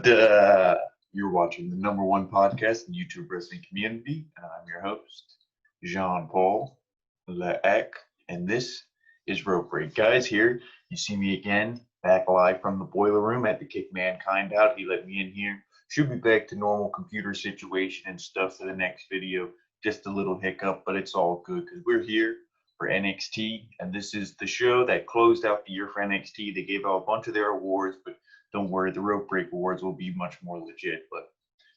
Adaaaaa! You're watching the #1 podcast in the YouTube wrestling community, and I'm your host, Jean-Paul Leek, and this is Rope Break. Guys, here you see me again, back live from the boiler room. Had to kick Mankind out. He let me in here. Should be back to normal computer situation and stuff for the next video. Just a little hiccup, but it's all good because we're here for NXT, and this is the show that closed out the year for NXT. They gave out a bunch of their awards, but don't worry, the Rope Break Awards will be much more legit. But,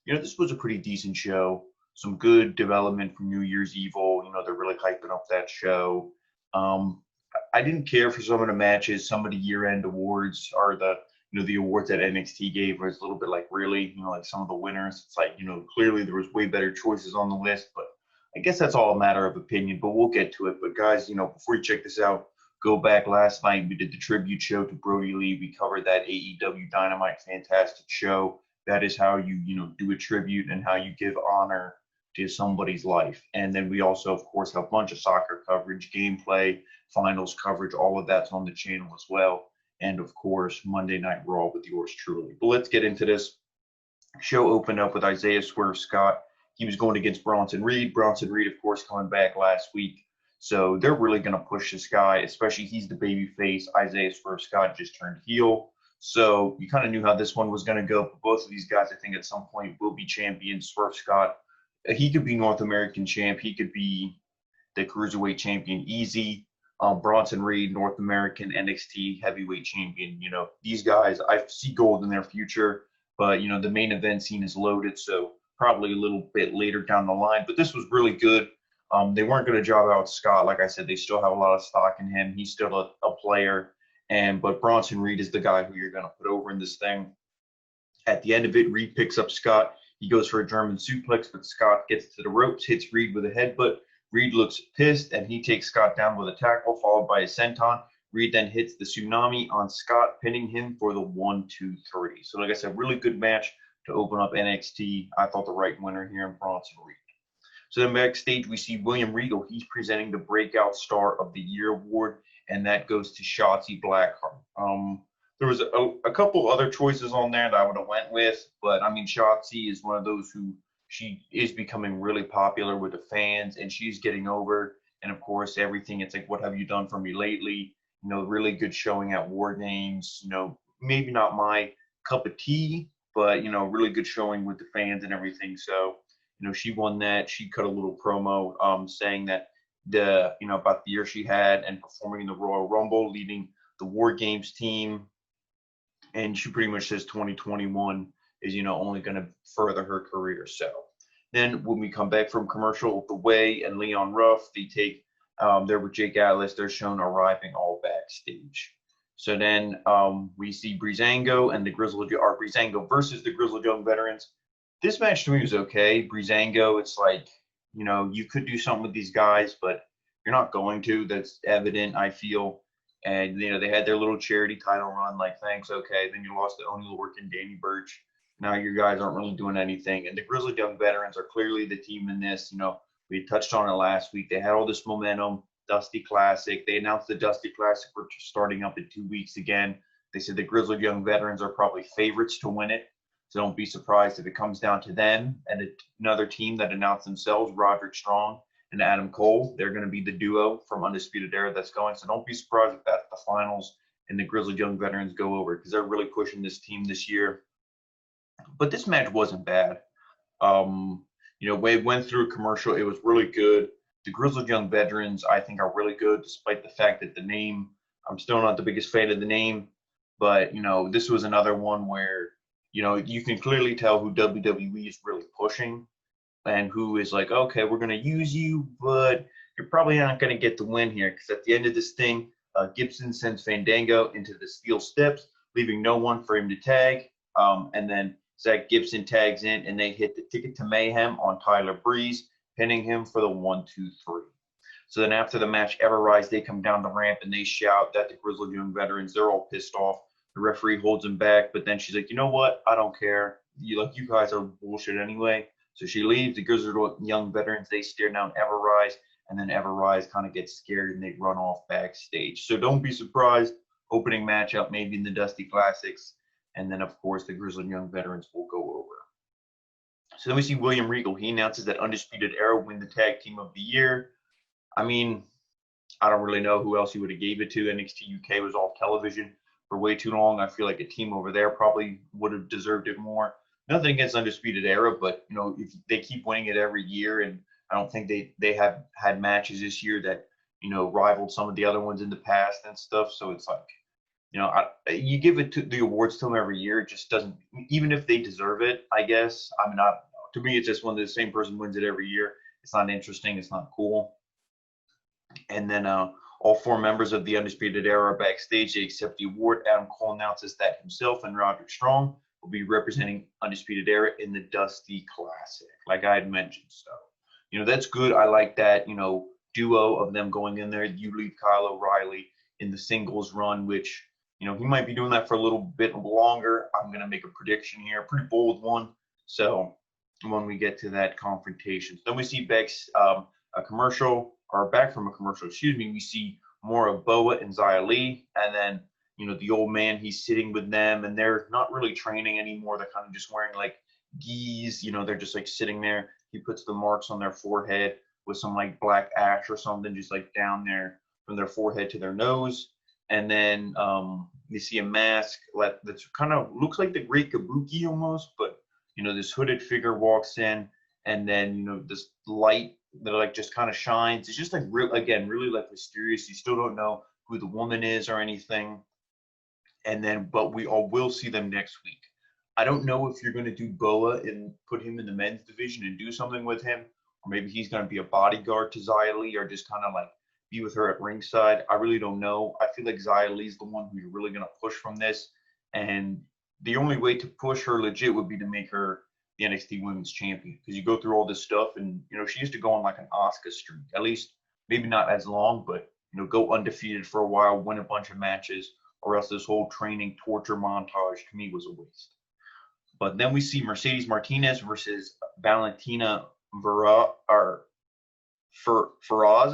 this was a pretty decent show. Some good development from New Year's Evil. They're really hyping up that show. I didn't care for some of the matches. Some of the year-end awards are the awards that NXT gave was a little bit like, really, like some of the winners. It's like, clearly there was way better choices on the list, but I guess that's all a matter of opinion, but we'll get to it. But guys, before you check this out, go back last night. We did the tribute show to Brodie Lee. We covered that AEW Dynamite fantastic show. That is how you, do a tribute and how you give honor to somebody's life. And then we also, of course, have a bunch of soccer coverage, gameplay, finals coverage. All of that's on the channel as well. And, of course, Monday Night Raw with yours truly. But let's get into this. Show opened up with Isaiah Swerve Scott. He was going against Bronson Reed. Bronson Reed, of course, coming back last week. So they're really going to push this guy, especially he's the baby face. Isaiah Swerve Scott just turned heel. So you kind of knew how this one was going to go. But both of these guys, I think, at some point will be champions. Swerve Scott, he could be North American champ. He could be the Cruiserweight champion easy. Bronson Reed, North American NXT heavyweight champion. These guys, I see gold in their future. But, the main event scene is loaded. So probably a little bit later down the line. But this was really good. They weren't going to job out Scott. Like I said, they still have a lot of stock in him. He's still a player. But Bronson Reed is the guy who you're going to put over in this thing. At the end of it, Reed picks up Scott. He goes for a German suplex, but Scott gets to the ropes, hits Reed with a headbutt. Reed looks pissed, and he takes Scott down with a tackle, followed by a senton. Reed then hits the tsunami on Scott, pinning him for the 1-2-3. So like I said, really good match to open up NXT. I thought the right winner here in Bronson Reed. So then backstage, we see William Regal. He's presenting the Breakout Star of the Year award, and that goes to Shotzi Blackheart. There was a couple other choices on there that I would have went with, but, Shotzi is one of those who she is becoming really popular with the fans, and she's getting over. And, of course, everything, it's like, what have you done for me lately? Really good showing at War Games. Maybe not my cup of tea, but, really good showing with the fans and everything. So, she won that. She cut a little promo saying that about the year she had and performing in the Royal Rumble, leading the War Games team. And she pretty much says 2021 is, only going to further her career. So then when we come back from commercial, The Way and Leon Ruff, they take, there with Jake Atlas, they're shown arriving all backstage. So then we see Breezango and the Grizzly, or Breezango versus the Grizzly Young Veterans. This match to me was okay. Breezango, it's like, you could do something with these guys, but you're not going to. That's evident, I feel. And, they had their little charity title run, like, thanks, okay. Then you lost to Oni Lorcan and Danny Burch. Now your guys aren't really doing anything. And the Grizzly Young Veterans are clearly the team in this. We touched on it last week. They had all this momentum, Dusty Classic. They announced the Dusty Classic, which is starting up in 2 weeks again. They said the Grizzly Young Veterans are probably favorites to win it. So don't be surprised if it comes down to them and another team that announced themselves, Roderick Strong and Adam Cole. They're going to be the duo from Undisputed Era that's going. So don't be surprised if that's the finals and the Grizzly Young Veterans go over because they're really pushing this team this year. But this match wasn't bad. We went through a commercial. It was really good. The Grizzly Young Veterans, I think, are really good despite the fact that the name, I'm still not the biggest fan of the name. But, this was another one where, you can clearly tell who WWE is really pushing and who is like, okay, we're going to use you, but you're probably not going to get the win here because at the end of this thing, Gibson sends Fandango into the steel steps, leaving no one for him to tag. And then Zach Gibson tags in, and they hit the Ticket to Mayhem on Tyler Breeze, pinning him for the 1-2-3. So then after the match ever rise, they come down the ramp, and they shout that the Grizzly Young Veterans, they're all pissed off. The referee holds him back, but then she's like, you know what? I don't care. You guys are bullshit anyway. So she leaves. The Grizzly Young Veterans, they stare down Everrise, and then Everrise kind of gets scared, and they run off backstage. So don't be surprised. Opening matchup maybe in the Dusty Classics. And then, of course, the Grizzly Young Veterans will go over. So then we see William Regal. He announces that Undisputed Era win the Tag Team of the Year. I mean, I don't really know who else he would have gave it to. NXT UK was off television for way too long. I feel like a team over there probably would have deserved it more. Nothing against Undisputed Era, but if they keep winning it every year, and I don't think they have had matches this year that rivaled some of the other ones in the past and stuff. So it's like, you give it to the awards to them every year. It just doesn't, even if they deserve it, I guess. I mean, to me, it's just when the same person wins it every year. It's not interesting. It's not cool. And then all 4 members of the Undisputed Era are backstage. They accept the award. Adam Cole announces that himself and Roderick Strong will be representing Undisputed Era in the Dusty Classic, like I had mentioned. So, that's good. I like that, duo of them going in there. You leave Kyle O'Reilly in the singles run, which, he might be doing that for a little bit longer. I'm going to make a prediction here, a pretty bold one. So when we get to that confrontation. Then we see Bex a commercial, or back from a commercial, we see more of Boa and Xia Li, and then, the old man, he's sitting with them, and they're not really training anymore. They're kind of just wearing, like, gis, they're just, like, sitting there. He puts the marks on their forehead with some, like, black ash or something, just, like, down there from their forehead to their nose. And then you see a mask that's kind of looks like the Great Kabuki almost, but, this hooded figure walks in, and then, this light that like just kind of shines. It's just like really like mysterious. You still don't know who the woman is or anything. And then, but we all will see them next week. I don't know if you're going to do Boa and put him in the men's division and do something with him, or maybe he's going to be a bodyguard to Xia Li, or just kind of like be with her at ringside. I really don't know. I feel like Xia Li's the one who's really going to push from this, and the only way to push her legit would be to make her the NXT Women's Champion, because you go through all this stuff, and she used to go on like an Asuka streak, at least maybe not as long, but go undefeated for a while, win a bunch of matches, or else this whole training torture montage to me was a waste. But then we see Mercedes Martinez versus Valentina Feroz,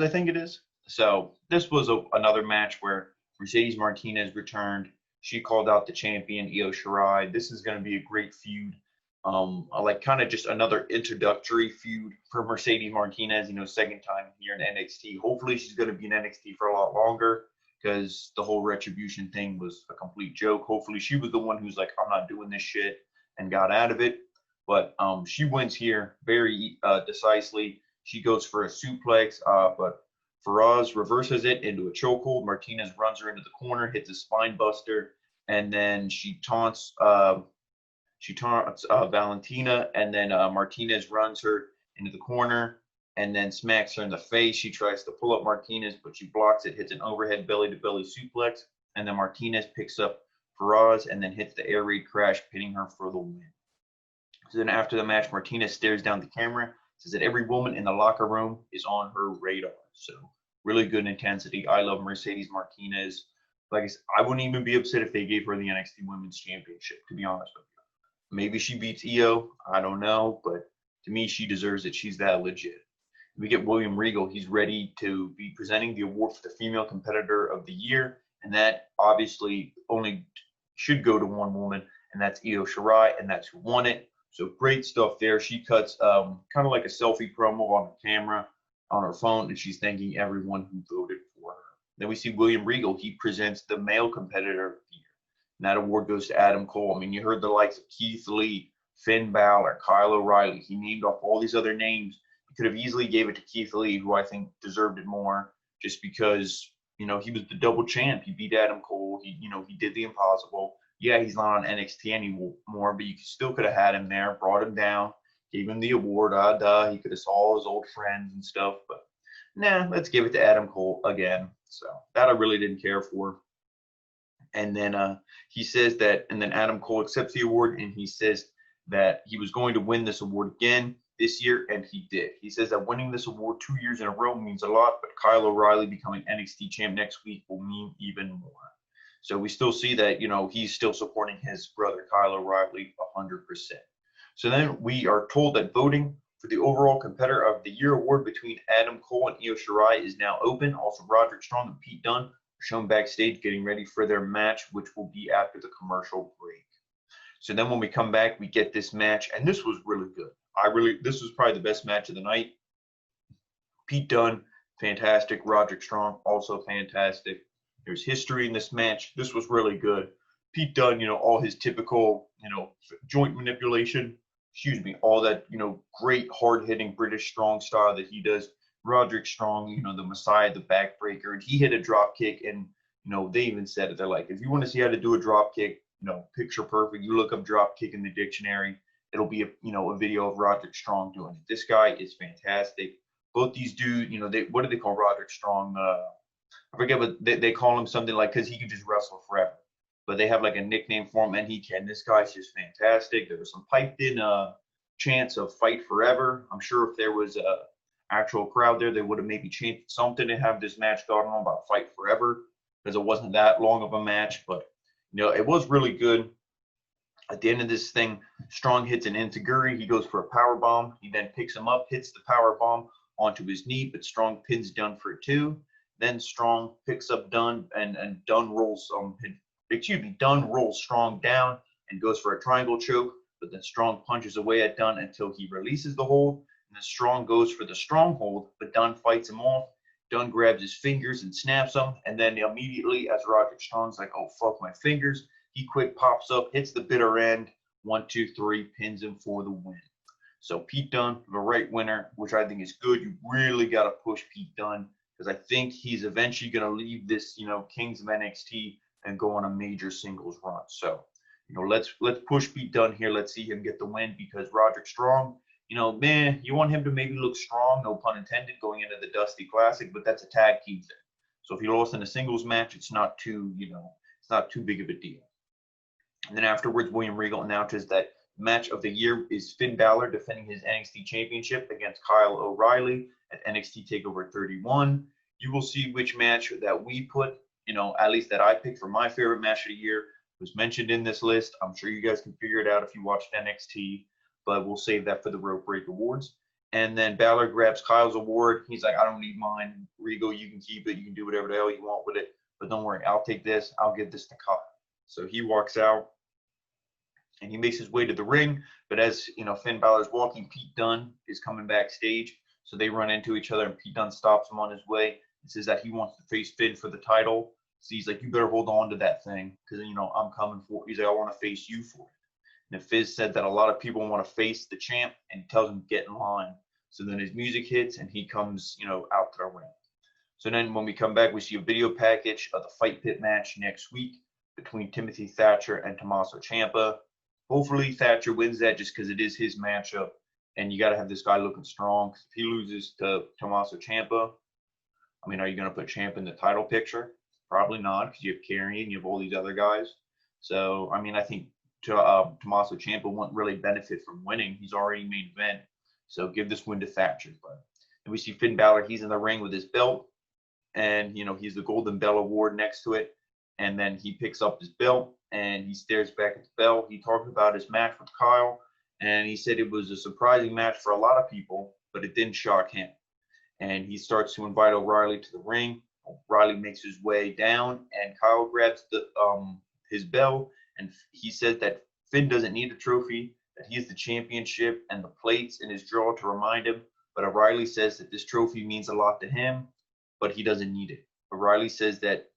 I think it is. So this was another match where Mercedes Martinez returned. She called out the champion, Io Shirai. This is going to be a great feud. Like kind of just another introductory feud for Mercedes Martinez, second time here in NXT. Hopefully she's going to be in NXT for a lot longer, because the whole Retribution thing was a complete joke. Hopefully she was the one who's like, I'm not doing this shit, and got out of it. But she wins here very decisively. She goes for a suplex, but Feroz reverses it into a chokehold. Martinez runs her into the corner, hits a spine buster, and then she taunts Valentina, and then Martinez runs her into the corner and then smacks her in the face. She tries to pull up Martinez, but she blocks it, hits an overhead belly-to-belly suplex, and then Martinez picks up Feroz and then hits the air raid crash, pinning her for the win. So then after the match, Martinez stares down the camera, says that every woman in the locker room is on her radar. So really good intensity. I love Mercedes Martinez. Like I said, I wouldn't even be upset if they gave her the NXT Women's Championship, to be honest with you. Maybe she beats Io. I don't know. But to me, she deserves it. She's that legit. We get William Regal. He's ready to be presenting the award for the Female Competitor of the Year. And that obviously only should go to one woman, and that's Io Shirai, and that's who won it. So great stuff there. She cuts kind of like a selfie promo on the camera on her phone, and she's thanking everyone who voted for her. Then we see William Regal. He presents the Male Competitor of the Year. And that award goes to Adam Cole. I mean, you heard the likes of Keith Lee, Finn Balor, Kyle O'Reilly. He named off all these other names. He could have easily gave it to Keith Lee, who I think deserved it more, just because, he was the double champ. He beat Adam Cole. He did the impossible. Yeah, he's not on NXT anymore, but you still could have had him there, brought him down, gave him the award. He could have saw all his old friends and stuff, but nah, let's give it to Adam Cole again. So that I really didn't care for. And then he says that, and then Adam Cole accepts the award, and he says that he was going to win this award again this year, and he did. He says that winning this award 2 years in a row means a lot, but Kyle O'Reilly becoming NXT champ next week will mean even more. So we still see that, he's still supporting his brother Kyle O'Reilly 100%. So then we are told that voting for the overall competitor of the year award between Adam Cole and Io Shirai is now open. Also, Roderick Strong and Pete Dunne are shown backstage getting ready for their match, which will be after the commercial break. So then when we come back, we get this match, and this was really good. This was probably the best match of the night. Pete Dunne, fantastic. Roderick Strong, also fantastic. There's history in this match. This was really good. Pete Dunne, all his typical, joint manipulation, all that, great hard-hitting British strong style that he does. Roderick Strong, the Messiah, the backbreaker, and he hit a drop kick, and, they even said it. They're like, if you want to see how to do a drop kick, picture perfect, you look up drop kick in the dictionary. It'll be a video of Roderick Strong doing it. This guy is fantastic. Both these dudes, what do they call Roderick Strong? I forget what they call him, something like, because he can just wrestle forever. But they have like a nickname for him, and he can. This guy's just fantastic. There was some piped in chants of fight forever. I'm sure if there was a actual crowd there, they would have maybe chanted something to have this match going on about fight forever, because it wasn't that long of a match. But it was really good. At the end of this thing, Strong hits an enziguri. He goes for a power bomb. He then picks him up, hits the power bomb onto his knee, but Strong pins Dunne for 2. Then Strong picks up Dunne, and Dunne rolls Dunne rolls Strong down and goes for a triangle choke, but then Strong punches away at Dunne until he releases the hold, and then Strong goes for the stronghold, but Dunne fights him off. Dunne grabs his fingers and snaps them, and then immediately, as Roderick Strong's like, oh, fuck my fingers, he quick pops up, hits the bitter end, 1, 2, 3, pins him for the win. So Pete Dunne, the right winner, which I think is good. You really got to push Pete Dunne, because I think he's eventually going to leave this, Kings of NXT and go on a major singles run. So, let's push Pete Dunne here. Let's see him get the win, because Roderick Strong, man, you want him to maybe look strong, no pun intended, going into the Dusty Classic, but that's a tag team thing. So if he lost in a singles match, it's not too, it's not too big of a deal. And then afterwards, William Regal announces that match of the year is Finn Balor defending his NXT Championship against Kyle O'Reilly at NXT TakeOver 31. You will see which match that we put, at least that I picked for my favorite match of the year, was mentioned in this list. I'm sure you guys can figure it out if you watched NXT, but we'll save that for the Rope Break Awards. And then Balor grabs Kyle's award. He's like, I don't need mine. Regal, you can keep it. You can do whatever the hell you want with it. But don't worry, I'll take this. I'll give this to Kyle. So he walks out, and he makes his way to the ring. But as, Finn Balor's walking, Pete Dunne is coming backstage. So they run into each other, and Pete Dunne stops him on his way and says that he wants to face Finn for the title. So he's like, you better hold on to that thing, because, I'm coming for it. He's like, I want to face you for it. And Fizz said that a lot of people want to face the champ, and he tells him to get in line. So then his music hits, and he comes, out to the ring. So then when we come back, we see a video package of the Fight Pit match next week between Timothy Thatcher and Tommaso Ciampa. Hopefully Thatcher wins that, just because it is his matchup, and you got to have this guy looking strong. Because if he loses to Tommaso Ciampa, are you going to put Ciampa in the title picture? Probably not, because you have Karrion, you have all these other guys. So, I think Tommaso Ciampa won't really benefit from winning. He's already main event. So give this win to Thatcher. But and we see Finn Balor, he's in the ring with his belt, and he's the Golden Bell Award next to it. And then he picks up his belt and he stares back at the belt. He talked about his match with Kyle, and he said it was a surprising match for a lot of people, but it didn't shock him. And he starts to invite O'Reilly to the ring. O'Reilly makes his way down, and Kyle grabs his bell, and he said that Finn doesn't need a trophy, that he has the championship and the plates in his drawer to remind him. But O'Reilly says that this trophy means a lot to him, but he doesn't need it. O'Reilly says that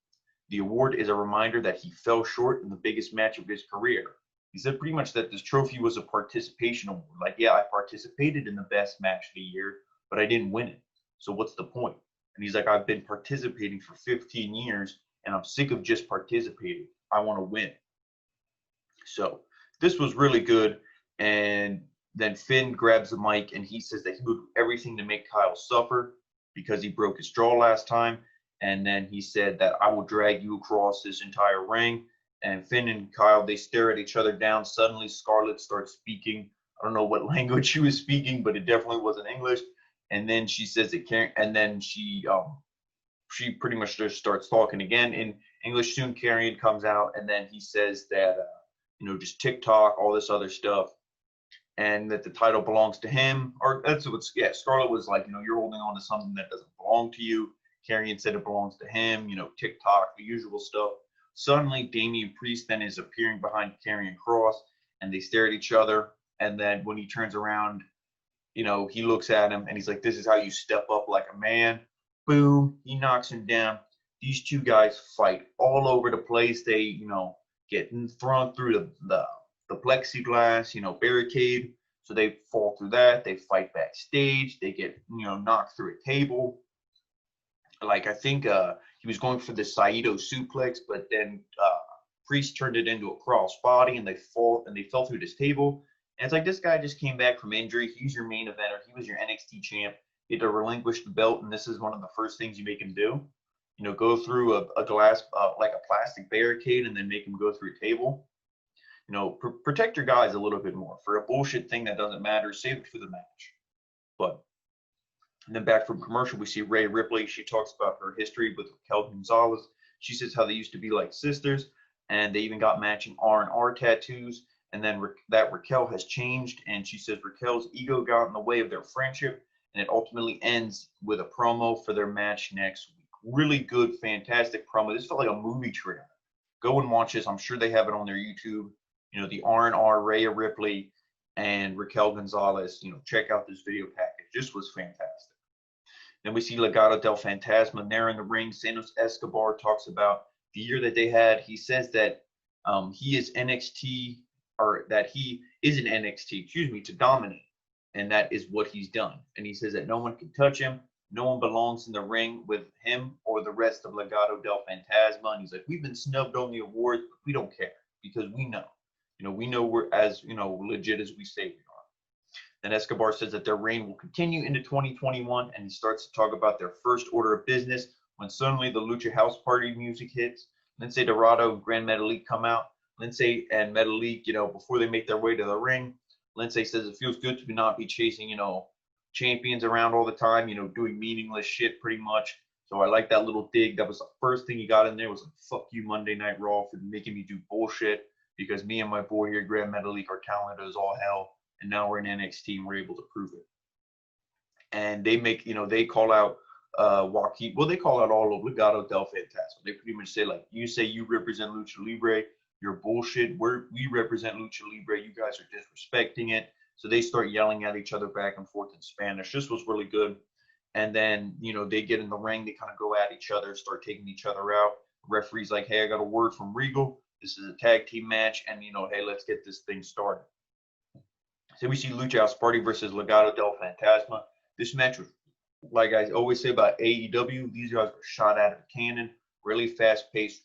the award is a reminder that he fell short in the biggest match of his career. He said pretty much that this trophy was a participation award. Like, yeah, I participated in the best match of the year, but I didn't win it. So what's the point? And he's like, I've been participating for 15 years, and I'm sick of just participating. I want to win. So this was really good. And then Finn grabs the mic, and he says that he would do everything to make Kyle suffer because he broke his jaw last time. And then he said that I will drag you across this entire ring. And Finn and Kyle, they stare at each other down. Suddenly, Scarlett starts speaking. I don't know what language she was speaking, but it definitely wasn't English. And then she says it can't. And then she pretty much just starts talking again in English. Soon, Karrion comes out, and then he says that just TikTok, all this other stuff, and that the title belongs to him. Or that's what, yeah. Scarlett was like, you're holding on to something that doesn't belong to you. Karrion said it belongs to him, TikTok, the usual stuff. Suddenly, Damian Priest then is appearing behind Karrion Kross, and they stare at each other. And then when he turns around, he looks at him and he's like, this is how you step up like a man. Boom, he knocks him down. These two guys fight all over the place. They, get thrown through the plexiglass, barricade. So they fall through that. They fight backstage. They get, knocked through a table. Like, I think he was going for the Saito suplex, but then Priest turned it into a cross body, and they fell through this table. And it's like, this guy just came back from injury. He's your main eventer. He was your NXT champ. He had to relinquish the belt, and this is one of the first things you make him do. Go through a glass, like a plastic barricade, and then make him go through a table. Protect your guys a little bit more. For a bullshit thing that doesn't matter, save it for the match. But and then back from commercial, we see Rhea Ripley. She talks about her history with Raquel Gonzalez. She says how they used to be like sisters, and they even got matching R&R tattoos. And then that Raquel has changed, and she says Raquel's ego got in the way of their friendship, and it ultimately ends with a promo for their match next week. Really good, fantastic promo. This felt like a movie trailer. Go and watch this. I'm sure they have it on their YouTube. The R&R, Rhea Ripley, and Raquel Gonzalez. Check out this video package. This was fantastic. Then we see Legado del Fantasma there in the ring. Santos Escobar talks about the year that they had. He says that he is NXT, or that he is in NXT, to dominate. And that is what he's done. And he says that no one can touch him. No one belongs in the ring with him or the rest of Legado del Fantasma. And he's like, we've been snubbed on the awards, but we don't care because we know. We know we're as, legit as we say we are. Then Escobar says that their reign will continue into 2021, and he starts to talk about their first order of business when suddenly the Lucha House Party music hits. Lince Dorado and Gran Metalik come out. Lince and Metalik, before they make their way to the ring, Lince says it feels good to not be chasing, champions around all the time, doing meaningless shit pretty much. So I like that little dig. That was the first thing he got in there was like, fuck you, Monday Night Raw, for making me do bullshit, because me and my boy here, Gran Metalik, are talented as all hell. And now we're in NXT and we're able to prove it. And they make, they call out Joaquin. Well, they call out all of Legado del Fantasma. They pretty much say, like, you say you represent Lucha Libre, you're bullshit. We represent Lucha Libre. You guys are disrespecting it. So they start yelling at each other back and forth in Spanish. This was really good. And then, they get in the ring. They kind of go at each other, start taking each other out. The referee's like, hey, I got a word from Regal. This is a tag team match. And, hey, let's get this thing started. So we see Lucha House Party versus Legado del Fantasma. This match was, like I always say about AEW, these guys were shot out of a cannon, really fast-paced.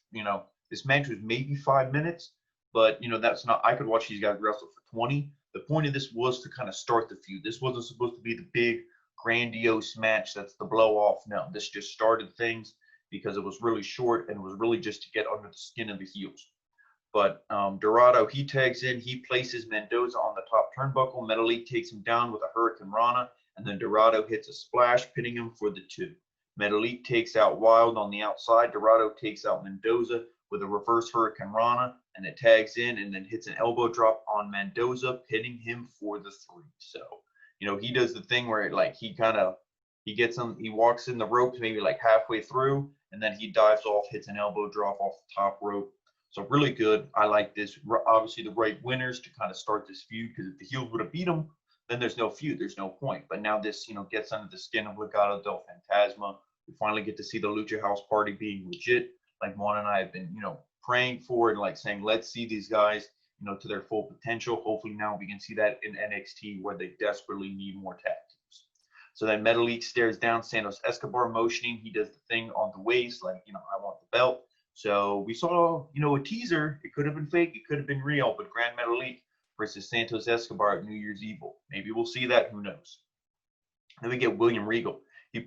This match was maybe 5 minutes, but, that's not – I could watch these guys wrestle for 20. The point of this was to kind of start the feud. This wasn't supposed to be the big, grandiose match that's the blow-off. No, this just started things because it was really short, and it was really just to get under the skin of the heels. But Dorado, he tags in. He places Mendoza on the top turnbuckle. Metalik takes him down with a Hurricane Rana, and then Dorado hits a splash, pinning him for the 2. Metalik takes out Wild on the outside. Dorado takes out Mendoza with a reverse Hurricane Rana, and it tags in and then hits an elbow drop on Mendoza, pinning him for the 3. So, he does the thing where, like, he gets him, he walks in the ropes maybe like halfway through, and then he dives off, hits an elbow drop off the top rope. So really good. I like this. Obviously, the right winners to kind of start this feud, because if the heels would have beat them, then there's no feud. There's no point. But now this, gets under the skin of Legado del Fantasma. We finally get to see the Lucha House Party being legit, like Juan and I have been, praying for, and like saying, let's see these guys, to their full potential. Hopefully now we can see that in NXT, where they desperately need more tag teams. So then Metalik stares down Santos Escobar, motioning. He does the thing on the waist, like, I want the belt. So we saw, a teaser. It could have been fake. It could have been real. But Gran Metalik versus Santos Escobar at New Year's Evil. Maybe we'll see that. Who knows? Then we get William Regal. He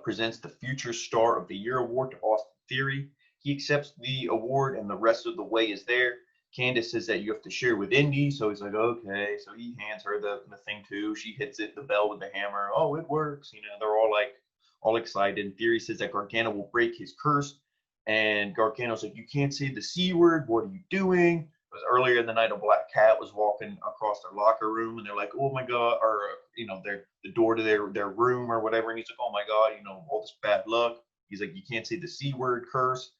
presents the Future Star of the Year award to Austin Theory. He accepts the award, and the rest of the way is there. Candice says that you have to share with Indy. So he's like, okay. So he hands her the thing too. She hits it, the bell with the hammer. Oh, it works. They're all excited. Theory says that Gargano will break his curse. And Gargano's like, you can't say the C word. What are you doing? It was earlier in the night, a black cat was walking across their locker room, and they're like, oh my God, or, the door to their room or whatever. And he's like, oh my God, all this bad luck. He's like, you can't say the C word, curse.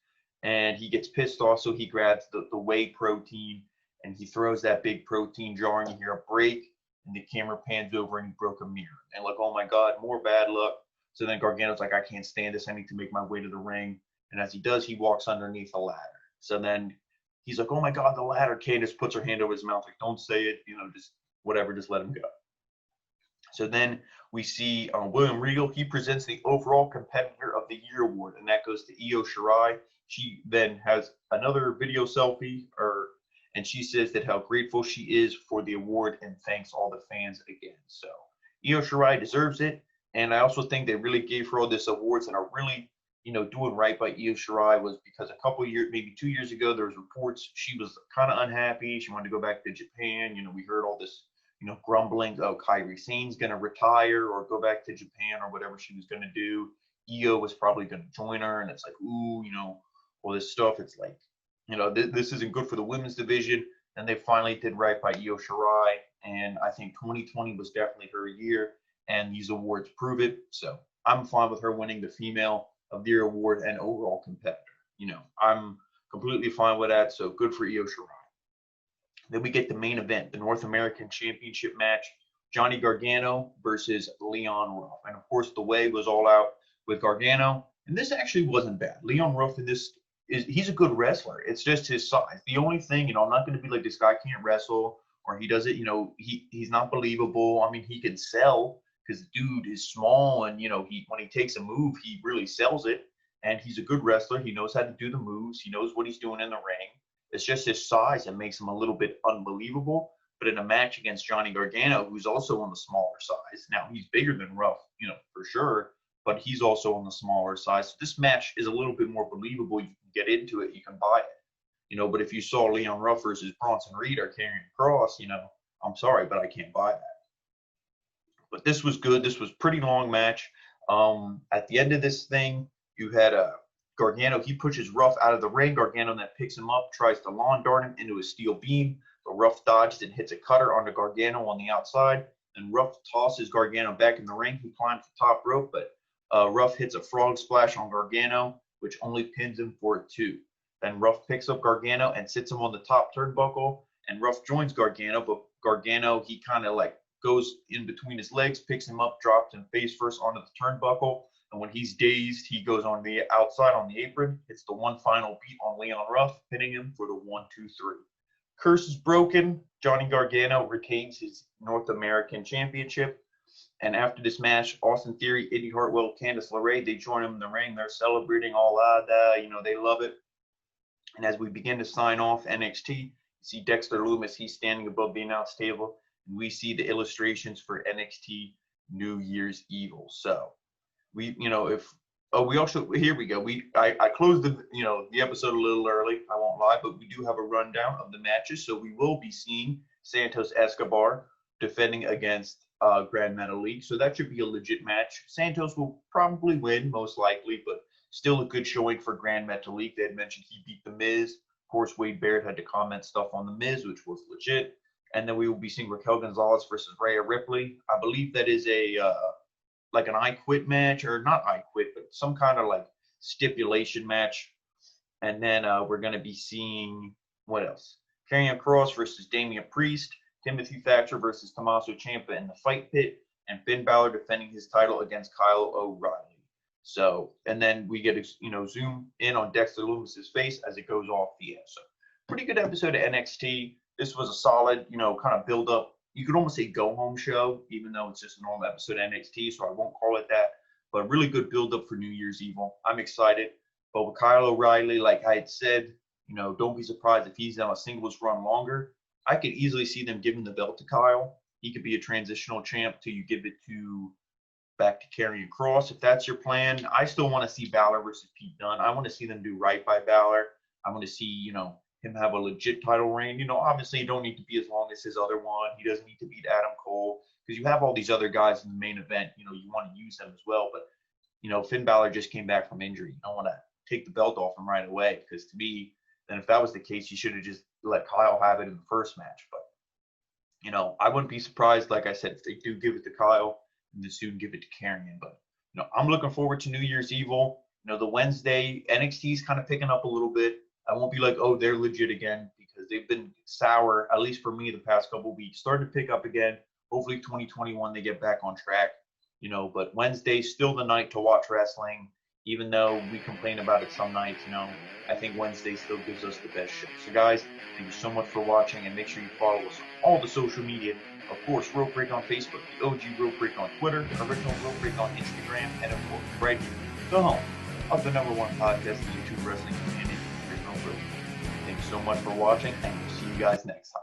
And he gets pissed off, so he grabs the whey protein and he throws that big protein jar, and you hear a break, and the camera pans over, and he broke a mirror. And like, oh my God, more bad luck. So then Gargano's like, I can't stand this. I need to make my way to the ring. And as he does, he walks underneath a ladder. So then he's like, oh my God, the ladder. Candace puts her hand over his mouth, like, don't say it, just whatever, just let him go. So then we see William Regal. He presents the overall competitor of the year award, and that goes to Io Shirai. She then has another video selfie, and she says that how grateful she is for the award and thanks all the fans again. So Io Shirai deserves it, and I also think they really gave her all this awards and are really, doing right by Io Shirai, was because a couple years, maybe 2 years ago, there was reports she was kind of unhappy. She wanted to go back to Japan. We heard all this, grumbling, oh, Kairi Sane's going to retire or go back to Japan or whatever she was going to do. Io was probably going to join her, and it's like, ooh, all this stuff. It's like, this isn't good for the women's division. And they finally did right by Io Shirai, and I think 2020 was definitely her year, and these awards prove it. So I'm fine with her winning the Female of the Year award and overall competitor. I'm completely fine with that, so good for Io Shirai. Then we get the main event, the North American Championship match, Johnny Gargano versus Leon Ruff. And of course, the way was all out with Gargano, and this actually wasn't bad. Leon Ruff in this he's a good wrestler. It's just his size. The only thing, I'm not going to be like, this guy can't wrestle or he does it, he's not believable. I mean, he can sell because the dude is small, and when he takes a move, he really sells it. And he's a good wrestler. He knows how to do the moves. He knows what he's doing in the ring. It's just his size that makes him a little bit unbelievable. But in a match against Johnny Gargano, who's also on the smaller size, now he's bigger than Ruff, for sure, but he's also on the smaller size. So this match is a little bit more believable. You can get into it, you can buy it. But if you saw Leon Ruff versus Bronson Reed or Karrion Kross, I'm sorry, but I can't buy that. But this was good. This was a pretty long match. At the end of this thing, you had Gargano. He pushes Ruff out of the ring. Gargano then picks him up, tries to lawn dart him into a steel beam. But Ruff dodges and hits a cutter onto Gargano on the outside. And Ruff tosses Gargano back in the ring. He climbs the top rope, but Ruff hits a frog splash on Gargano, which only pins him for a 2. Then Ruff picks up Gargano and sits him on the top turnbuckle. And Ruff joins Gargano, but Gargano, he kind of like goes in between his legs, picks him up, drops him face first onto the turnbuckle. And when he's dazed, he goes on the outside on the apron. It's the one final beat on Leon Ruff, pinning him for the 1, 2, 3. Curse is broken. Johnny Gargano retains his North American Championship. And after this match, Austin Theory, Indy Hartwell, Candice LeRae, they join him in the ring. They're celebrating all Adaaaaa. They love it. And as we begin to sign off NXT, you see Dexter Lumis. He's standing above the announce table. And we see the illustrations for NXT New Year's Evil. So we also, here we go. I closed the episode a little early, I won't lie, but we do have a rundown of the matches. So we will be seeing Santos Escobar defending against Grand Metalik. So that should be a legit match. Santos will probably win, most likely, but still a good showing for Grand Metalik. They had mentioned he beat The Miz. Of course, Wade Barrett had to comment stuff on The Miz, which was legit. And then we will be seeing Raquel Gonzalez versus Rhea Ripley. I believe that is a like an I Quit match, or not I Quit, but some kind of like stipulation match. And then we're going to be seeing, what else? Karrion Kross versus Damian Priest, Timothy Thatcher versus Tommaso Ciampa in the Fight Pit, and Finn Balor defending his title against Kyle O'Reilly. So, and then we get to, zoom in on Dexter Lumis's face as it goes off the air. So, pretty good episode of NXT. This was a solid, kind of build up. You could almost say go home show, even though it's just a normal episode of NXT, so I won't call it that. But really good build up for New Year's Evil. I'm excited. But with Kyle O'Reilly, like I had said, don't be surprised if he's on a singles run longer. I could easily see them giving the belt to Kyle. He could be a transitional champ till you give it back to Karrion Kross, if that's your plan. I still want to see Balor versus Pete Dunne. I want to see them do right by Balor. I want to see, him have a legit title reign. Obviously you don't need to be as long as his other one. He doesn't need to beat Adam Cole because you have all these other guys in the main event. You want to use them as well. But, Finn Balor just came back from injury. You don't want to take the belt off him right away, because to me, then if that was the case, you should have just let Kyle have it in the first match. But, I wouldn't be surprised, like I said, if they do give it to Kyle and then soon give it to Karrion. But, I'm looking forward to New Year's Evil. The Wednesday, NXT is kind of picking up a little bit. I won't be like, oh, they're legit again, because because they've been sour, at least for me, the past couple of weeks. Starting to pick up again. Hopefully 2021 they get back on track, you know, but Wednesday's still the night to watch wrestling, even though we complain about it some nights, you know. I think Wednesday still gives us the best show. So guys, thank you so much for watching, and make sure you follow us on all the social media. Of course, Rope Break on Facebook, the OG Rope Break on Twitter, Original Rope Break on Instagram, and of course, right here, the home of the #1 podcast in the YouTube wrestling community, Original Rope. Thank you so much for watching, and we'll see you guys next time.